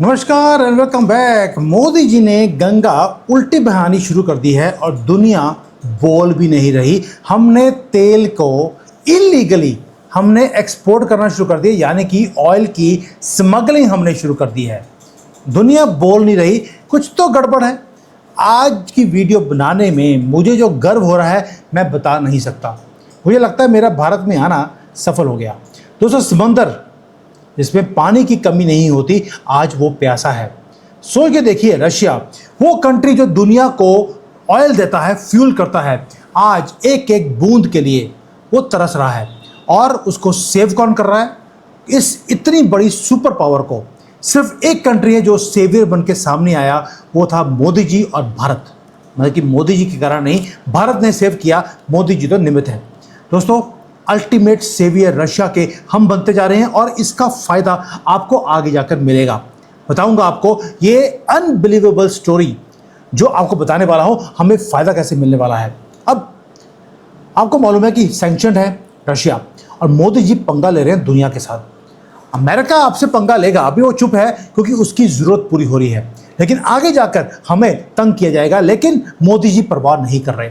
नमस्कार and welcome back. Modi ji ने गंगा उल्टी बहानी शुरू कर दी है और दुनिया बोल भी नहीं रही। हमने तेल को इलीगली हमने एक्सपोर्ट करना शुरू कर दिया, यानी कि ऑयल की स्मगलिंग हमने शुरू कर दी है। दुनिया बोल नहीं रही, कुछ तो गड़बड़ है। आज की वीडियो बनाने में मुझे जो गर्व हो रहा है मैं बता नहीं सकता। मुझे लगता है मेरा भारत में आना सफल हो गया। दोस्तों, समंदर जिसमें पानी की कमी नहीं होती, आज वो प्यासा है। सोच के देखिए, रशिया वो कंट्री जो दुनिया को ऑयल देता है, फ्यूल करता है, आज एक एक बूंद के लिए वो तरस रहा है। और उसको सेव कौन कर रहा है? इस इतनी बड़ी सुपर पावर को सिर्फ एक कंट्री है जो सेवियर बन के सामने आया, वो था मोदी जी और भारत। मतलब कि मोदी जी के कारण नहीं, भारत ने सेव किया, मोदी जी तो निमित्त है। दोस्तों, अल्टीमेट सेवियर रशिया के हम बनते जा रहे हैं और इसका फायदा आपको आगे जाकर मिलेगा। बताऊंगा आपको ये अनबिलीवेबल स्टोरी जो आपको बताने वाला हूं, हमें फायदा कैसे मिलने वाला है। अब आपको मालूम है कि सैंक्शन है रशिया और मोदी जी पंगा ले रहे हैं दुनिया के साथ। अमेरिका आपसे पंगा लेगा, अभी वो चुप है क्योंकि उसकी जरूरत पूरी हो रही है, लेकिन आगे जाकर हमें तंग किया जाएगा। लेकिन मोदी जी परवाह नहीं कर रहे।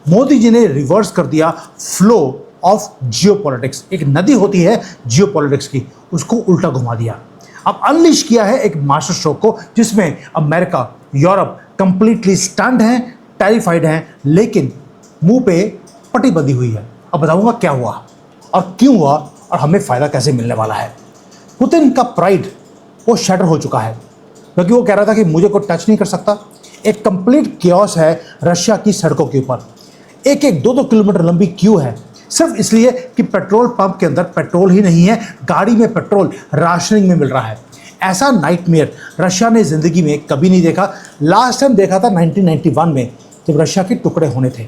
मोदी जी ने रिवर्स कर दिया फ्लो ऑफ जियोपॉलिटिक्स। एक नदी होती है जियोपॉलिटिक्स की, उसको उल्टा घुमा दिया। अब अनलिश किया है एक मास्टर स्ट्रोक को, जिसमें अमेरिका, यूरोप कंप्लीटली स्टन्ड हैं, टेरिफाइड हैं, लेकिन मुंह पे पट्टी बंधी हुई है। अब बताऊंगा क्या हुआ और क्यों हुआ और हमें फायदा कैसे मिलने वाला है। पुतिन का प्राइड वो शटर हो चुका है, क्योंकि वो कह रहा था कि मुझे कोई टच नहीं कर सकता। एक कंप्लीट क्योस है रशिया की सड़कों के ऊपर। एक एक 2-2 किलोमीटर लंबी क्यू है, सिर्फ इसलिए कि पेट्रोल पंप के अंदर पेट्रोल ही नहीं है, गाड़ी में पेट्रोल राशनिंग में मिल रहा है। ऐसा नाइटमेयर रशिया ने जिंदगी में कभी नहीं देखा। लास्ट टाइम देखा था 1991 में, जब रशिया के टुकड़े होने थे।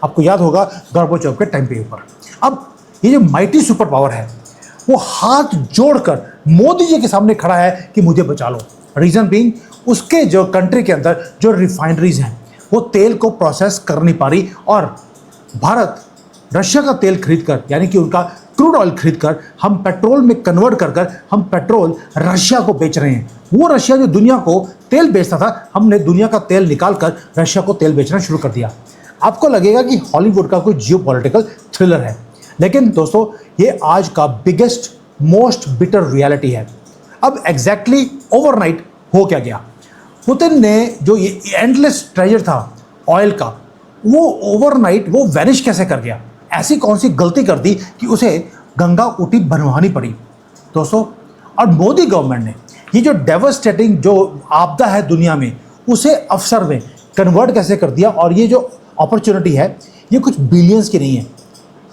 आपको याद होगा गोर्बाचोव के टाइम पे ऊपर। अब ये जो माइटी सुपर पावर है वो हाथ जोड़कर मोदी जी के सामने खड़ा है कि मुझे बचा लो। रीजन बीइंग, उसके जो कंट्री के अंदर जो रिफाइनरीज हैं वो तेल को प्रोसेस कर नहीं पा रही, और भारत रशिया का तेल खरीदकर, यानी कि उनका क्रूड ऑयल खरीदकर हम पेट्रोल में कन्वर्ट कर हम पेट्रोल रशिया को बेच रहे हैं। वो रशिया जो दुनिया को तेल बेचता था, हमने दुनिया का तेल निकालकर रशिया को तेल बेचना शुरू कर दिया। आपको लगेगा कि हॉलीवुड का कोई जियोपॉलिटिकल थ्रिलर है, लेकिन दोस्तों ये आज का बिगेस्ट मोस्ट बिटर रियलिटी है। अब एग्जैक्टली ओवरनाइट हो क्या गया? पुतिन ने जो ये एंडलेस ट्रेजर था ऑयल का, वो ओवरनाइट वो वैनिश कैसे कर गया? ऐसी कौन सी गलती कर दी कि उसे गंगा ऊटी बनवानी पड़ी? दोस्तों, और मोदी गवर्नमेंट ने ये जो डेवस्टेटिंग जो आपदा है दुनिया में, उसे अवसर में कन्वर्ट कैसे कर दिया। और ये जो अपॉर्चुनिटी है ये कुछ बिलियंस की नहीं है,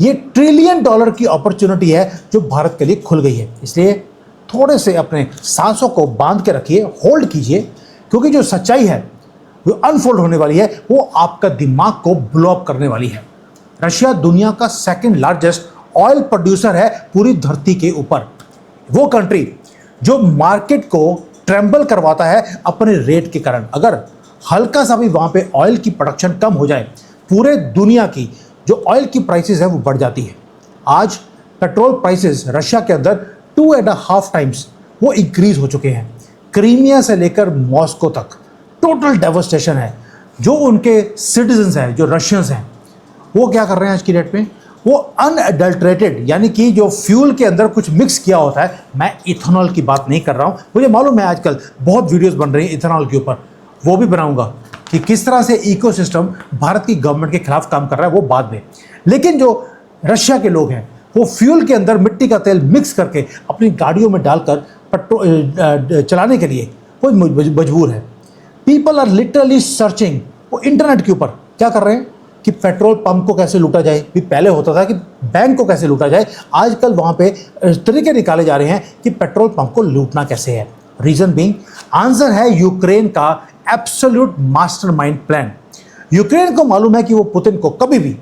ये $1 ट्रिलियन की अपॉर्चुनिटी है जो भारत के लिए खुल गई है। इसलिए थोड़े से अपने सांसों को बांध के रखिए, होल्ड कीजिए, क्योंकि जो सच्चाई है जो अनफोल्ड होने वाली है वो आपका दिमाग को ब्लो अप करने वाली है। रशिया दुनिया का सेकंड लार्जेस्ट ऑयल प्रोड्यूसर है पूरी धरती के ऊपर। वो कंट्री जो मार्केट को ट्रेम्बल करवाता है अपने रेट के कारण। अगर हल्का सा भी वहाँ पे ऑयल की प्रोडक्शन कम हो जाए, पूरे दुनिया की जो ऑयल की प्राइसेस है वो बढ़ जाती है। आज पेट्रोल प्राइसेस रशिया के अंदर 2.5 टाइम्स वो इंक्रीज हो चुके हैं। क्रीमिया से लेकर मॉस्को तक टोटल डेवस्टेशन है। जो उनके सिटीजन्स हैं, जो रशियंस हैं, वो क्या कर रहे हैं आज की डेट में? वो अनएडल्ट्रेटेड, यानी कि जो फ्यूल के अंदर कुछ मिक्स किया होता है, मैं इथेनॉल की बात नहीं कर रहा हूँ, मुझे मालूम है आजकल बहुत वीडियोस बन रही हैं इथेनॉल के ऊपर, वो भी बनाऊंगा कि किस तरह से इकोसिस्टम भारत की गवर्नमेंट के खिलाफ काम कर रहा है, वो बाद में। लेकिन जो रशिया के लोग हैं वो फ्यूल के अंदर मिट्टी का तेल मिक्स करके अपनी गाड़ियों में डालकर पेट्रोल चलाने के लिए वो मजबूर है। पीपल आर लिटरली सर्चिंग, वो इंटरनेट के ऊपर क्या कर रहे हैं कि पेट्रोल पंप को कैसे लूटा जाए। भी पहले होता था कि बैंक को कैसे लूटा जाए, आजकल वहाँ पे तरीके निकाले जा रहे हैं कि पेट्रोल पंप को लूटना कैसे है। रीजन बीइंग, आंसर है यूक्रेन का एब्सोल्यूट मास्टरमाइंड प्लान। यूक्रेन को मालूम है कि वो पुतिन को कभी भी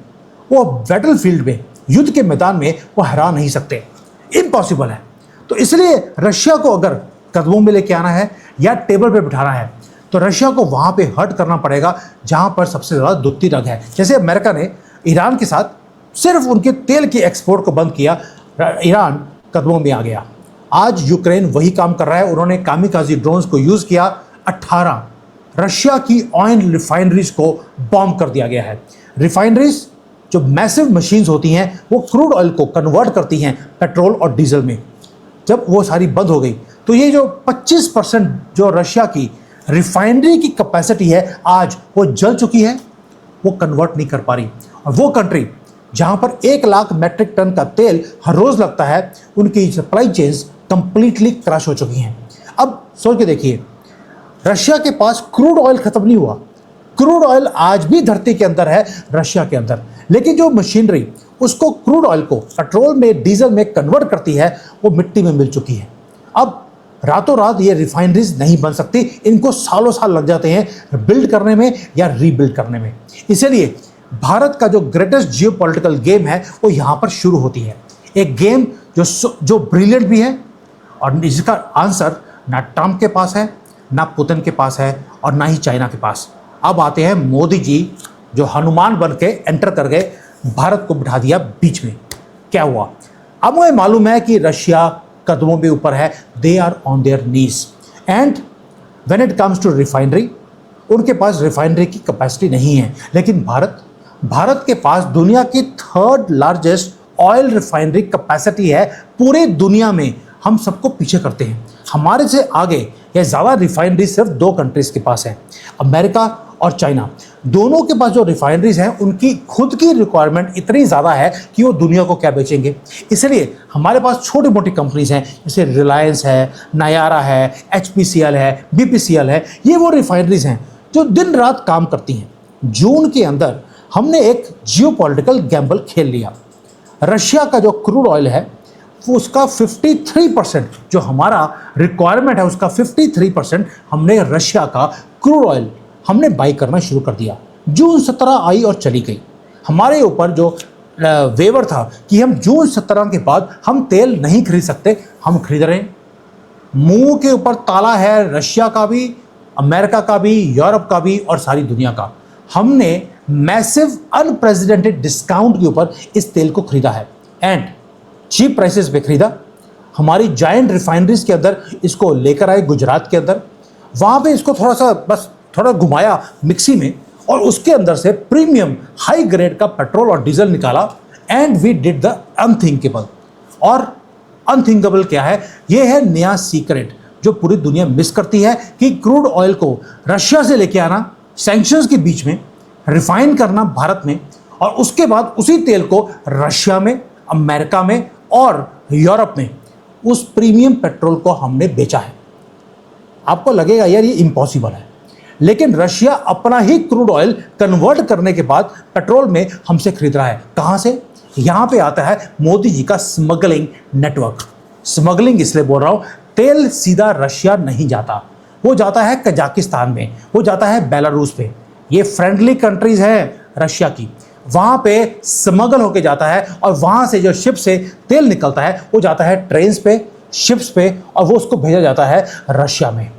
वो बैटलफील्ड में, युद्ध के मैदान में वो हरा नहीं सकते, इम्पॉसिबल है। तो इसलिए रशिया को अगर कदमों में लेके आना है या टेबल पे बिठाना है, तो रशिया को वहाँ पे हर्ट करना पड़ेगा जहाँ पर सबसे ज़्यादा दुत्ती रग है। जैसे अमेरिका ने ईरान के साथ सिर्फ उनके तेल की एक्सपोर्ट को बंद किया, ईरान कदमों में आ गया। आज यूक्रेन वही काम कर रहा है। उन्होंने कामिकाजी ड्रोन्स को यूज किया। 18 रशिया की ऑयल रिफाइनरीज को बॉम्ब कर दिया गया है। रिफाइनरीज जो मैसिव मशीन्स होती हैं वो क्रूड ऑयल को कन्वर्ट करती हैं पेट्रोल और डीजल में। जब वो सारी बंद हो गई तो ये जो 25% जो रशिया की रिफाइनरी की कैपेसिटी है आज वो जल चुकी है, वो कन्वर्ट नहीं कर पा रही। और वो कंट्री जहां पर 1 लाख मेट्रिक टन का तेल हर रोज लगता है, उनकी सप्लाई चेन्स कंप्लीटली क्रश हो चुकी हैं। अब सोच के देखिए, रशिया के पास क्रूड ऑयल खत्म नहीं हुआ। क्रूड ऑयल आज भी धरती के अंदर है, रशिया के अंदर, लेकिन जो मशीनरी उसको क्रूड ऑयल को पेट्रोल में डीजल में कन्वर्ट करती है वो मिट्टी में मिल चुकी है। अब रातों रात ये रिफाइनरीज नहीं बन सकती, इनको सालों साल लग जाते हैं बिल्ड करने में या रीबिल्ड करने में। इसलिए भारत का जो ग्रेटेस्ट जियोपॉलिटिकल गेम है वो यहाँ पर शुरू होती है। एक गेम जो ब्रिलियंट भी है और जिसका आंसर ना ट्रंप के पास है, ना पुतिन के पास है और ना ही चाइना के पास। अब आते हैं मोदी जी जो हनुमान बन के एंटर कर गए, भारत को बिठा दिया बीच में। क्या हुआ? अब मुझे मालूम है कि रशिया कदमों के ऊपर है, they are on their knees and when it comes to refinery, उनके पास रिफाइनरी की कैपेसिटी नहीं है। लेकिन भारत के पास दुनिया की 3rd largest oil refinery capacity है पूरे दुनिया में। हम सबको पीछे करते हैं। हमारे से आगे या ज़्यादा रिफाइनरी सिर्फ 2 कंट्रीज़ के पास है, अमेरिका और चाइना। दोनों के पास जो रिफाइनरीज हैं उनकी खुद की रिक्वायरमेंट इतनी ज़्यादा है कि वो दुनिया को क्या बेचेंगे। इसलिए हमारे पास छोटी मोटी कंपनीज हैं, जैसे रिलायंस है, नायारा है, HPCL है, BPCL है। ये वो रिफाइनरीज हैं जो दिन रात काम करती हैं। जून के अंदर हमने एक जियोपॉलिटिकल गैम्बल खेल लिया। रशिया का जो क्रूड ऑयल है वो उसका 53%, जो हमारा रिक्वायरमेंट है उसका 53% हमने रशिया का क्रूड ऑयल हमने बाई करना शुरू कर दिया। जून 17 आई और चली गई। हमारे ऊपर जो वेवर था कि हम जून 17 के बाद हम तेल नहीं खरीद सकते, हम खरीद रहे हैं। मुंह के ऊपर ताला है रशिया का भी, अमेरिका का भी, यूरोप का भी और सारी दुनिया का। हमने मैसिव अनप्रेसिडेंटेड डिस्काउंट के ऊपर इस तेल को खरीदा है एंड चीप प्राइसेस पे खरीदा। हमारी जायंट रिफाइनरीज के अंदर इसको लेकर आए गुजरात के अंदर, वहाँ पे इसको थोड़ा घुमाया मिक्सी में और उसके अंदर से प्रीमियम हाई ग्रेड का पेट्रोल और डीजल निकाला and we did the unthinkable. और अनथिंकेबल क्या है? ये है नया सीक्रेट जो पूरी दुनिया मिस करती है कि क्रूड ऑयल को रशिया से लेके आना, सैंक्शंस के बीच में रिफाइन करना भारत में, और उसके बाद उसी तेल को रशिया में, अमेरिका में और यूरोप में उस प्रीमियम पेट्रोल को हमने बेचा है। आपको लगेगा यार ये इम्पॉसिबल है, लेकिन रशिया अपना ही क्रूड ऑयल कन्वर्ट करने के बाद पेट्रोल में हमसे खरीद रहा है। कहाँ से? यहाँ पे आता है मोदी जी का स्मगलिंग नेटवर्क। स्मगलिंग इसलिए बोल रहा हूँ, तेल सीधा रशिया नहीं जाता, वो जाता है कजाकिस्तान में, वो जाता है बेलारूस पे। ये फ्रेंडली कंट्रीज हैं रशिया की, वहाँ पे स्मगल होके जाता है और वहाँ से जो शिप से तेल निकलता है वो जाता है ट्रेन्स पे, शिप्स पे, और वो उसको भेजा जाता है रशिया में।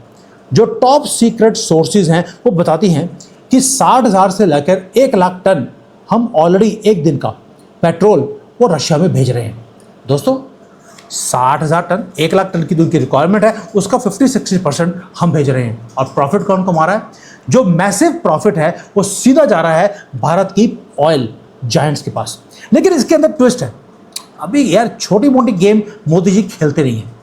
जो टॉप सीक्रेट सोर्सेज हैं वो बताती हैं कि 60,000 से लेकर 1 लाख टन हम ऑलरेडी एक दिन का पेट्रोल वो रशिया में भेज रहे हैं। दोस्तों 60,000 टन, 1 लाख टन की जो उनकी रिक्वायरमेंट है उसका 50-60% हम भेज रहे हैं। और प्रॉफिट कौन कमा रहा है? जो मैसिव प्रॉफिट है वो सीधा जा रहा है भारत की ऑयल जायंट्स के पास। लेकिन इसके अंदर ट्विस्ट है। अभी यार छोटी मोटी गेम मोदी जी खेलते नहीं हैं।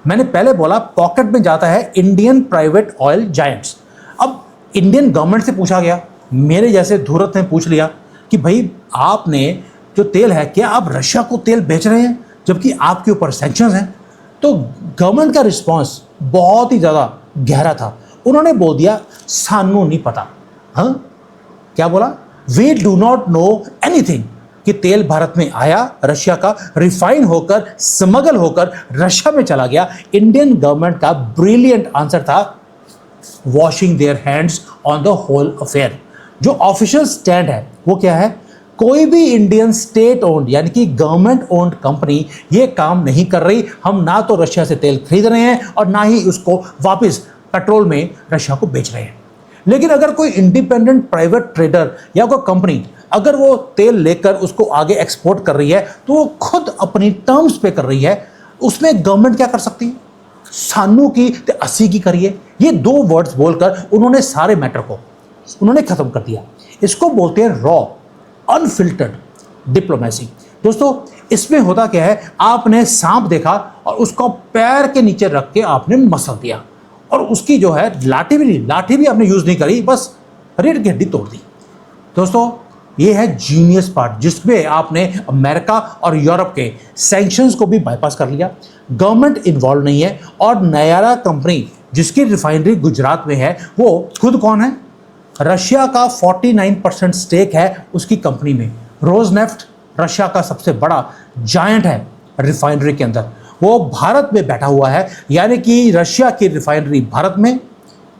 मैंने पहले बोला पॉकेट में जाता है इंडियन प्राइवेट ऑयल जायंट्स। अब इंडियन गवर्नमेंट से पूछा गया, मेरे जैसे धूरत ने पूछ लिया कि भाई आपने जो तेल है क्या आप रशिया को तेल बेच रहे हैं जबकि आपके ऊपर सैंक्शंस हैं? तो गवर्नमेंट का रिस्पांस बहुत ही ज़्यादा गहरा था। उन्होंने बोल दिया सानू नहीं पता। हाँ, क्या बोला? We do not know anything कि तेल भारत में आया, रशिया का रिफाइन होकर स्मगल होकर रशिया में चला गया। इंडियन गवर्नमेंट का ब्रिलियंट आंसर था washing their hands on the whole affair. जो ऑफिशियल स्टैंड है वो क्या है? कोई भी इंडियन स्टेट ओन्ड यानी कि गवर्नमेंट ओन्ड कंपनी ये काम नहीं कर रही। हम ना तो रशिया से तेल खरीद रहे हैं और ना ही उसको वापस पेट्रोल में रशिया को बेच रहे हैं। लेकिन अगर कोई इंडिपेंडेंट प्राइवेट ट्रेडर या कोई कंपनी अगर वो तेल लेकर उसको आगे एक्सपोर्ट कर रही है तो वो खुद अपनी टर्म्स पे कर रही है। उसमें गवर्नमेंट क्या कर सकती है? सानू की ते 80 की करिए, ये 2 वर्ड्स बोलकर उन्होंने सारे मैटर को उन्होंने खत्म कर दिया। इसको बोलते हैं रॉ अनफिल्टर्ड डिप्लोमेसी। दोस्तों, इसमें होता क्या है, आपने सांप देखा और उसको पैर के नीचे रख के आपने मसल दिया और उसकी जो है लाठी भी आपने यूज नहीं करी, बस रीढ़ की हड्डी तोड़ दी। दोस्तों, ये है जीनियस पार्ट, जिसमें आपने अमेरिका और यूरोप के सैंक्शंस को भी बाईपास कर लिया। गवर्नमेंट इन्वॉल्व नहीं है और नयारा कंपनी जिसकी रिफाइनरी गुजरात में है, वो खुद कौन है? रशिया का 49% स्टेक है उसकी कंपनी में। रोजनेफ्ट रशिया का सबसे बड़ा जायंट है रिफाइनरी के अंदर, वो भारत में बैठा हुआ है, यानी कि रशिया की रिफाइनरी भारत में।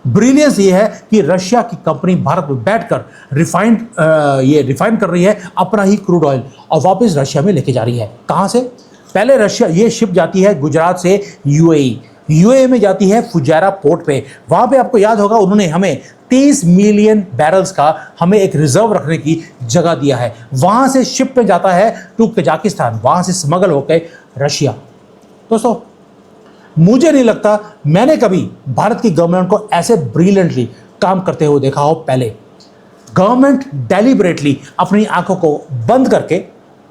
ब्रिलियंस ये है कि रशिया की कंपनी भारत में बैठकर रिफाइन कर रही है अपना ही क्रूड ऑयल और वापस रशिया में लेके जा रही है। कहाँ से? पहले रशिया, ये शिप जाती है गुजरात से यूएई में जाती है फुजायरा पोर्ट पे। वहाँ पे आपको याद होगा उन्होंने हमें 30 मिलियन बैरल्स का हमें एक रिजर्व रखने की जगह दिया है। वहाँ से शिप पे जाता है टू कजाकिस्तान, वहाँ से स्मगल होकर रशिया। दोस्तों, मुझे नहीं लगता मैंने कभी भारत की गवर्नमेंट को ऐसे ब्रिलियंटली काम करते हुए देखा हो। पहले गवर्नमेंट डेलिबरेटली अपनी आंखों को बंद करके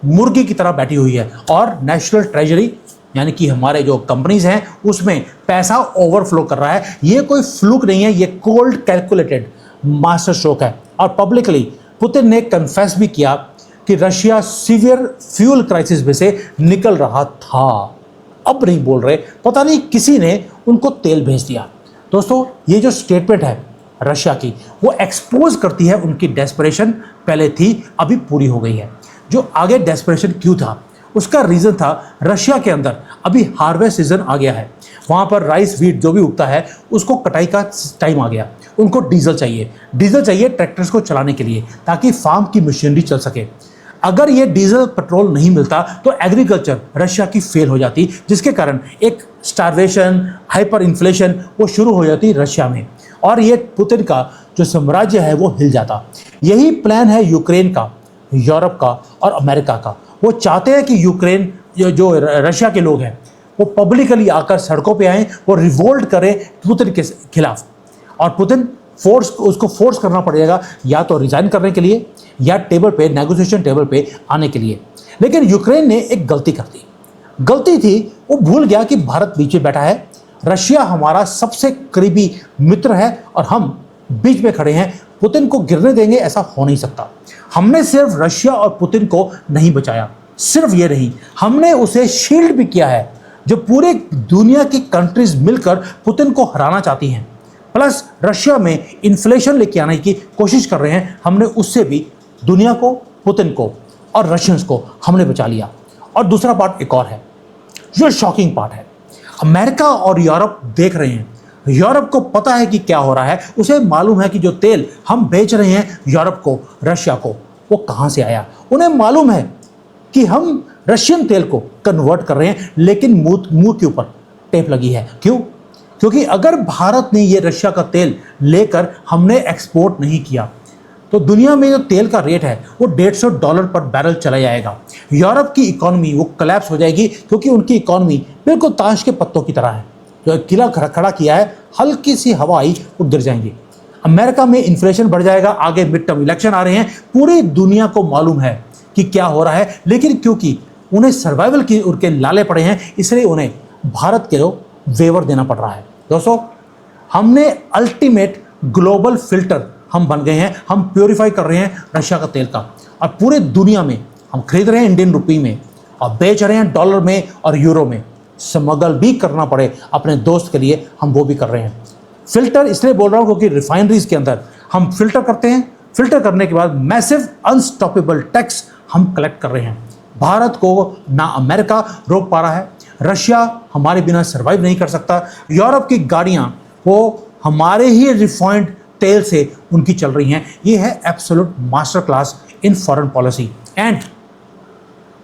मुर्गी की तरह बैठी हुई है और नेशनल ट्रेजरी यानी कि हमारे जो कंपनीज हैं उसमें पैसा ओवरफ्लो कर रहा है। ये कोई फ्लूक नहीं है, ये कोल्ड कैलकुलेटेड मास्टर स्ट्रोक है। और पब्लिकली पुतिन ने कन्फेस भी किया कि रशिया सीवियर फ्यूल क्राइसिस में से निकल रहा था। अब नहीं बोल रहे, पता नहीं किसी ने उनको तेल भेज दिया। दोस्तों, ये जो स्टेटमेंट है रशिया की, वो एक्सपोज करती है उनकी डेस्परेशन, पहले थी अभी पूरी हो गई है। जो आगे डेस्परेशन क्यों था, उसका रीज़न था रशिया के अंदर अभी हार्वेस्ट सीजन आ गया है। वहाँ पर राइस व्हीट जो भी उगता है उसको कटाई का टाइम आ गया। उनको डीजल चाहिए ट्रैक्टर्स को चलाने के लिए, ताकि फार्म की मशीनरी चल सके। अगर ये डीजल पेट्रोल नहीं मिलता तो एग्रीकल्चर रशिया की फेल हो जाती, जिसके कारण एक स्टारवेशन, हाइपर इन्फ्लेशन वो शुरू हो जाती रशिया में और ये पुतिन का जो साम्राज्य है वो हिल जाता। यही प्लान है यूक्रेन का, यूरोप का और अमेरिका का। वो चाहते हैं कि यूक्रेन जो रशिया के लोग हैं वो पब्लिकली आकर सड़कों पे आएँ, वो रिवोल्ट करें पुतिन के खिलाफ। और पुतिन उसको फोर्स करना पड़ेगा या तो रिजाइन करने के लिए या नेगोशिएशन टेबल पे आने के लिए। लेकिन यूक्रेन ने एक गलती थी, वो भूल गया कि भारत बीच में बैठा है, रशिया हमारा सबसे करीबी मित्र है और हम बीच में खड़े हैं। पुतिन को गिरने देंगे, ऐसा हो नहीं सकता। हमने सिर्फ रशिया और पुतिन को नहीं बचाया, सिर्फ ये नहीं, हमने उसे शील्ड भी किया है। जो पूरे दुनिया की कंट्रीज मिलकर पुतिन को हराना चाहती हैं, प्लस रशिया में इन्फ्लेशन लेके आने की कोशिश कर रहे हैं, हमने उससे भी दुनिया को, पुतिन को और रशियंस को हमने बचा लिया। और दूसरा पार्ट एक और है जो शॉकिंग पार्ट है। अमेरिका और यूरोप देख रहे हैं, यूरोप को पता है कि क्या हो रहा है। उसे मालूम है कि जो तेल हम बेच रहे हैं यूरोप को, रशिया को, वो कहाँ से आया। उन्हें मालूम है कि हम रशियन तेल को कन्वर्ट कर रहे हैं, लेकिन मुंह के ऊपर टेप लगी है। क्यों? क्योंकि अगर भारत ने ये रशिया का तेल लेकर हमने एक्सपोर्ट नहीं किया तो दुनिया में जो तेल का रेट है वो $150 पर बैरल चला जाएगा। यूरोप की इकोनॉमी वो कोलैप्स हो जाएगी, क्योंकि उनकी इकोनॉमी बिल्कुल ताश के पत्तों की तरह है। जो किला खड़ा किया है, हल्की सी हवा आई वो गिर जाएंगे। अमेरिका में इन्फ्लेशन बढ़ जाएगा, आगे मिड टर्म इलेक्शन आ रहे हैं, पूरी दुनिया को मालूम है कि क्या हो रहा है। लेकिन क्योंकि उन्हें सर्वाइवल की उनके लाले पड़े हैं, इसलिए उन्हें भारत के लोग वेवर देना पड़ रहा है। दोस्तों, हमने अल्टीमेट ग्लोबल फिल्टर हम बन गए हैं। हम प्योरीफाई कर रहे हैं रशिया का तेल का, और पूरे दुनिया में हम खरीद रहे हैं इंडियन रुपी में और बेच रहे हैं डॉलर में और यूरो में। स्मगल भी करना पड़े अपने दोस्त के लिए, हम वो भी कर रहे हैं। फिल्टर इसलिए बोल रहा हूँ क्योंकि रिफाइनरीज के अंदर हम फिल्टर करते हैं, फिल्टर करने के बाद मैसिव अनस्टॉपेबल टैक्स हम कलेक्ट कर रहे हैं। भारत को ना अमेरिका रोक पा रहा है, रशिया हमारे बिना सर्वाइव नहीं कर सकता, यूरोप की गाड़ियाँ वो हमारे ही रिफाइंड तेल से उनकी चल रही हैं। ये है absolute master class in foreign policy. And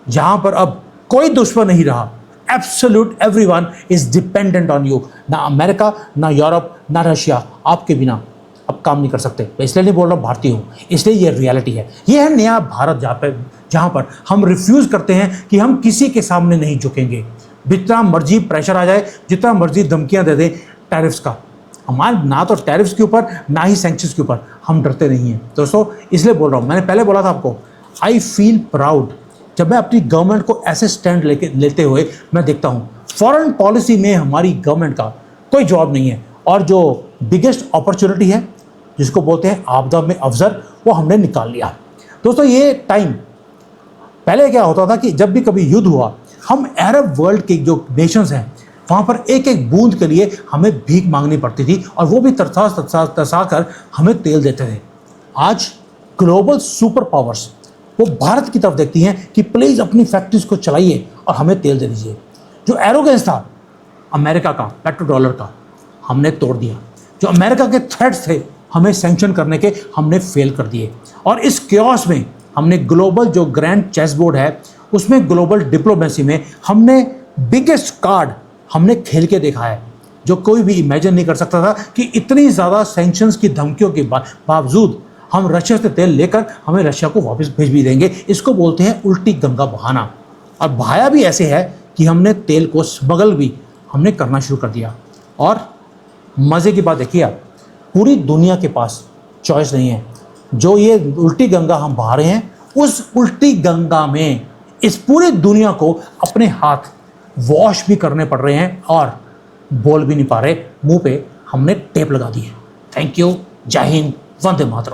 जहां पर अब कोई दुश्मन नहीं रहा, absolute everyone is dependent on you. ना अमेरिका, ना यूरोप, ना रशिया आपके बिना अब काम नहीं कर सकते। मैं इसलिए नहीं बोल रहा भारतीय हूँ, इसलिए ये रियलिटी है। ये है नया भारत, जहाँ पर हम रिफ्यूज़ करते हैं कि हम किसी के सामने नहीं झुकेंगे। जितना मर्जी प्रेशर आ जाए, जितना मर्जी धमकियां दे दें टैरिफ्स का, हमारे ना तो टैरिफ्स के ऊपर ना ही सैंक्शंस के ऊपर हम डरते नहीं हैं दोस्तों। इसलिए बोल रहा हूँ, मैंने पहले बोला था आपको, आई फील प्राउड जब मैं अपनी गवर्नमेंट को ऐसे स्टैंड लेते हुए मैं देखता हूँ। फॉरेन पॉलिसी में हमारी गवर्नमेंट का कोई जवाब नहीं है, और जो बिगेस्ट अपॉर्चुनिटी है जिसको बोलते हैं आपदा में अवसर, वो हमने निकाल लिया दोस्तों। ये टाइम पहले क्या होता था कि जब भी कभी युद्ध हुआ, हम अरब वर्ल्ड के जो नेशंस हैं वहाँ पर एक एक बूंद के लिए हमें भीख मांगनी पड़ती थी, और वो भी तरसा कर हमें तेल देते थे। आज ग्लोबल सुपर पावर्स वो भारत की तरफ देखती हैं कि प्लीज़ अपनी फैक्ट्रीज को चलाइए और हमें तेल दे दीजिए। जो एरोगेंस था अमेरिका का पेट्रो डॉलर का, हमने तोड़ दिया। जो अमेरिका के थ्रेट्स थे हमें सैंक्शन करने के, हमने फेल कर दिए। और इस क्योस में हमने ग्लोबल जो ग्रैंड चेस बोर्ड है उसमें, ग्लोबल डिप्लोमेसी में हमने बिगेस्ट कार्ड हमने खेल के देखा है, जो कोई भी इमेजिन नहीं कर सकता था कि इतनी ज़्यादा सैंक्शंस की धमकियों के बावजूद हम रशिया से तेल लेकर हमें रशिया को वापस भेज भी देंगे। इसको बोलते हैं उल्टी गंगा बहाना। और बहाया भी ऐसे है कि हमने तेल को स्मगल भी हमने करना शुरू कर दिया। और मज़े की बात देखिए आप, पूरी दुनिया के पास चॉइस नहीं है। जो ये उल्टी गंगा हम बहा रहे हैं, उस उल्टी गंगा में इस पूरी दुनिया को अपने हाथ वॉश भी करने पड़ रहे हैं और बोल भी नहीं पा रहे, मुंह पे हमने टेप लगा दी है। थैंक यू, जय हिंद, वंदे मातरम।